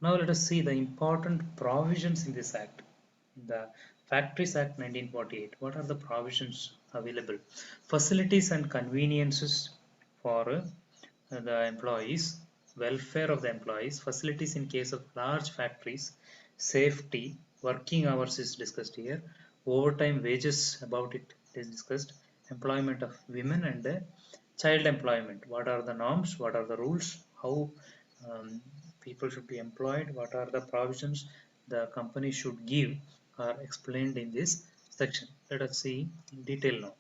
Now let us see the important provisions in this act. The Factories Act 1948. What are the provisions available? Facilities and conveniences for the employees, welfare of the employees, facilities in case of large factories, safety, working hours is discussed here, overtime wages about it is discussed, employment of women and child employment. What are the norms? What are the rules? How um, people should be employed? What are the provisions the company should give are explained in this section. Let us see in detail now.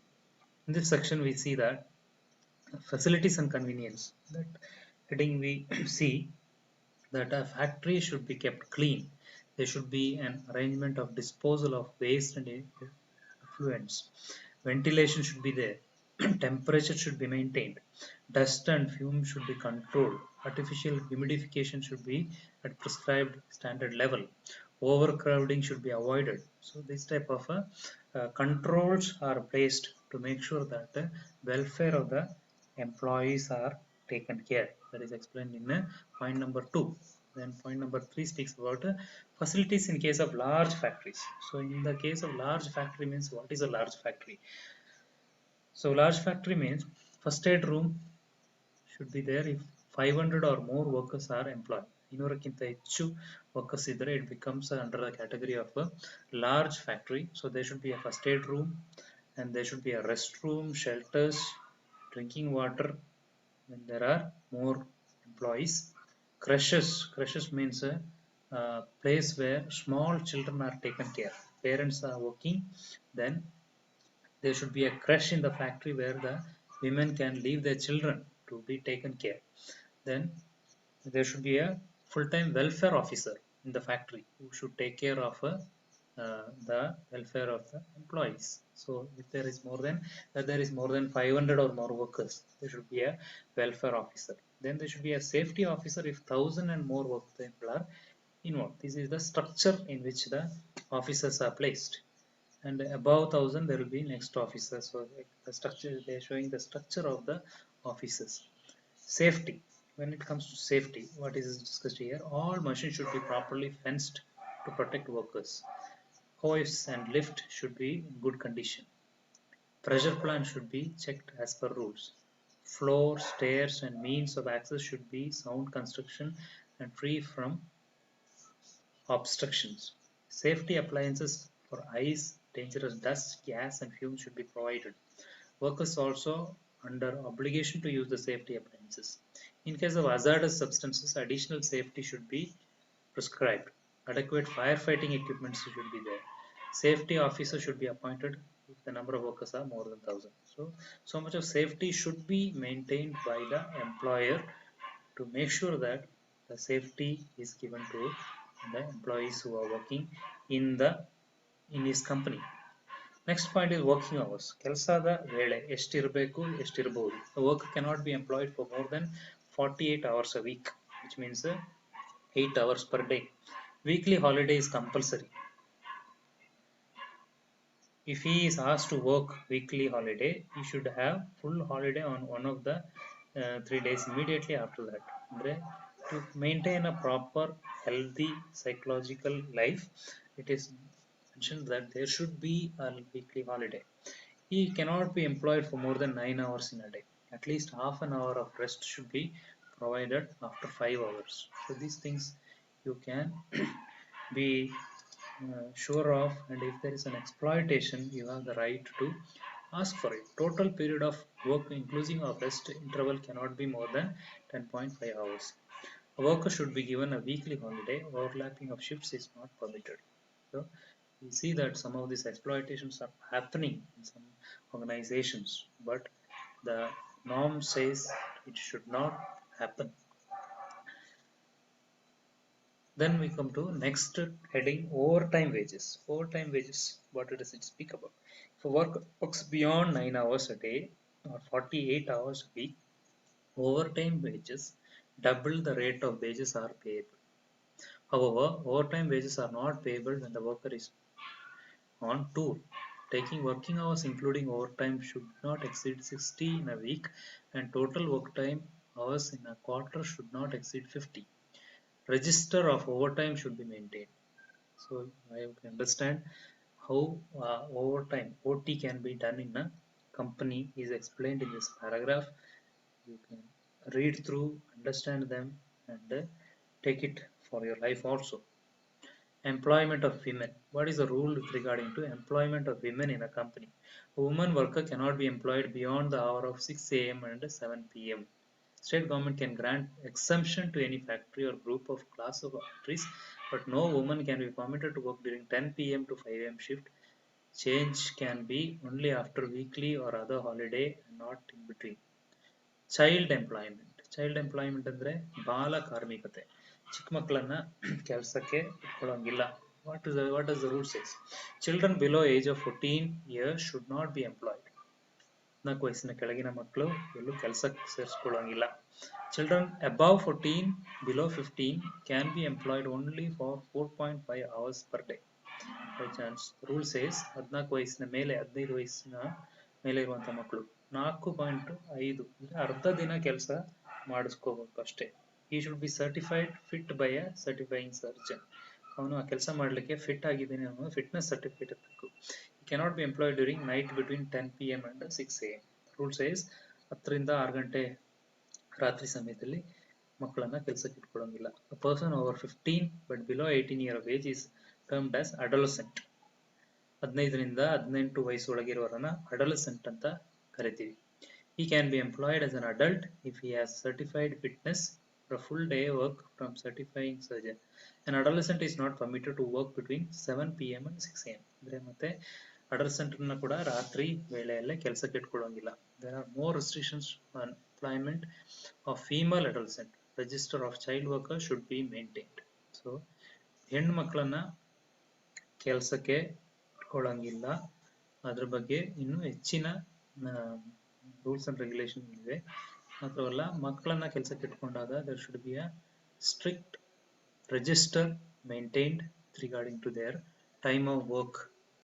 In this section, we see that facilities and convenience. That heading we see that a factory should be kept clean. There should be an arrangement of disposal of waste and effluents. Ventilation should be there. Temperature should be maintained. Dust and fumes should be controlled. Artificial humidification should be at prescribed standard level. Overcrowding should be avoided. So this type of controls are placed to make sure that the welfare of the employees are taken care. That is explained in point number 2. Then point number 3 speaks about facilities in case of large factories. So in the case of large factory means, what is a large factory? So large factory means first aid room should be there if 500 or more workers are employed. ಇನ್ನೂರಕ್ಕಿಂತ ಹೆಚ್ಚು workers ಇದ್ದರೆ it becomes under the category of a large factory. So there should be a first aid room and there should be a restroom, shelters, drinking water when there are more employees. Creches means a place where small children are taken care. Parents are working, then there should be a creche in the factory where the women can leave their children to be taken care. Then there should be a full-time welfare officer in the factory who should take care of the welfare of the employees. So if there is more than 500 or more workers, there should be a welfare officer. Then there should be a safety officer if 1,000 and more workers are involved. This is the structure in which the officers are placed, and above 1,000 there will be next officer. So the structure, they are showing the structure of the officers. Safety. When it comes to safety, what is discussed here? All machines should be properly fenced to protect workers. Hoists and lift should be in good condition. Pressure plant should be checked as per rules. Floor, stairs and means of access should be sound construction and free from obstructions. Safety appliances for ice, dangerous dust, gas and fumes should be provided. Workers also under obligation to use the safety appliances. In case of hazardous substances, additional safety should be prescribed. Adequate firefighting equipment should be there. Safety officer should be appointed if the number of workers are more than 1,000. So much of safety should be maintained by the employer to make sure that the safety is given to the employees who are working in his company. Next point is working hours. ಕೆಲಸದ ವೇಳೆ ಎಷ್ಟಿರಬೇಕು ಎಷ್ಟಿರಬಹುದು. The worker cannot be employed for more than 48 hours a week, which means 8 hours per day. Weekly holiday is compulsory. If he is asked to work weekly holiday, he should have full holiday on one of the 3 days immediately after that. To maintain a proper healthy psychological life, it is mentioned that there should be a weekly holiday. He cannot be employed for more than 9 hours in a day. At least half an hour of rest should be provided after 5 hours. So these things you can be sure of, and if there is an exploitation, you have the right to ask for it. Total period of work including of rest interval cannot be more than 10.5 hours. A worker should be given a weekly holiday. Overlapping of shifts is not permitted. So we see that some of these exploitations are happening in some organizations, but the norm says it should not happen. Then we come to next heading, overtime wages. Overtime wages, what does it speak about? If a worker works beyond 9 hours a day or 48 hours a week, overtime wages double the rate of wages are payable. However, overtime wages are not payable when the worker is on tour. Taking working hours including overtime should not exceed 60 in a week, and total work time hours in a quarter should not exceed 50. register of overtime should be maintained. So I can understand how overtime OT can be done in a company is explained in this paragraph. You can read through, understand them, and take it for your life also. Employment of women. What is the rule regarding to employment of women in a company? A woman worker cannot be employed beyond the hour of 6 a.m. and 7 p.m. State government can grant exemption to any factory or group of class of factories, but no woman can be permitted to work during 10 p.m. to 5 a.m. shift. Change can be only after weekly or other holiday and not in between. Child employment. Child employment ಅಂದರೆ ಬಾಲ ಕಾರ್ಮಿಕತೆ. ಚಿಕ್ಕ ಮಕ್ಕಳನ್ನ ಕೆಲಸಕ್ಕೆ ಇಟ್ಕೊಳ್ಳೋಂಗಿಲ್ಲ. What does the rule says? Children below age of 14 years should not be employed. 14 ವಯಸ್ಸಿನ ಕೆಳಗಿನ ಮಕ್ಕಳು ಎಲ್ಲೂ ಕೆಲಸಕ್ಕೆ ಸೇರಿಸ್ಕೊಳ್ಳೋಂಗಿಲ್ಲ. Children above 14 below 15 can be employed only for 4.5 hours per day. By chance rule says 14 ವಯಸ್ಸಿನ ಮೇಲೆ 15 ವಯಸ್ಸಿನ ಮೇಲೆ ಇರುವಂಥ ಮಕ್ಕಳು 4.5 ಅಂದರೆ ಅರ್ಧ ದಿನ ಕೆಲಸ ಮಾಡಿಸ್ಕೋಬೇಕು ಅಷ್ಟೇ. ಈ should be certified fit by a certifying surgeon. ಅವನು ಆ ಕೆಲಸ ಮಾಡಲಿಕ್ಕೆ ಫಿಟ್ ಆಗಿದ್ದೀನಿ ಅನ್ನೋ ಫಿಟ್ನೆಸ್ ಸರ್ಟಿಫಿಕೇಟ್ ಇರಬೇಕು. Cannot be employed during night between 10 PM and 6 AM. Rule says 10 ರಿಂದ 6 ಗಂಟೆ ರಾತ್ರಿ ಸಮಯದಲ್ಲಿ ಮಕ್ಕಳನ್ನ ಕೆಲಸಕ್ಕೆ ಇಟ್ಕೊಳ್ಳೋಂಗಿಲ್ಲ. A person over 15 but below 18 years of age is termed as adolescent. 15 ರಿಂದ 18 ವಯಸ್ಸೊಳಗಿರುವವರನ್ನ ಅಡೋಲೆಸೆಂಟ್ ಅಂತ ಕರಿತೀವಿ. He can be employed as an adult if he has certified fitness for a full day work from certifying surgeon. An adolescent is not permitted to work between 7 PM and 6 AM. ಅಂದ್ರೆ ಮತ್ತೆ adolescent ಅನ್ನ ಕೂಡ ರಾತ್ರಿ ವೇಳೆಯಲ್ಲೇ ಕೆಲಸಕ್ಕೆ ಇಟ್ಕೊಳ್ಳೋಂಗಿಲ್ಲ. There are more restrictions on employment of female adolescent. Register of child worker should be maintained. So ಹೆಣ್ಣು ಮಕ್ಕಳನ್ನ ಕೆಲಸಕ್ಕೆ ಇಟ್ಕೊಳ್ಳೋಂಗಿಲ್ಲ. ಅದ್ರ ಬಗ್ಗೆ ಇನ್ನೂ ಹೆಚ್ಚಿನ ರೂಲ್ಸ್ ಅಂಡ್ ರೆಗ್ಯುಲೇಷನ್ ಇದೆ. ಮಾತ್ರವಲ್ಲ, ಮಕ್ಕಳನ್ನ ಕೆಲಸಕ್ಕೆ ಇಟ್ಕೊಂಡಾಗ there should be a strict register maintained regarding to their time of work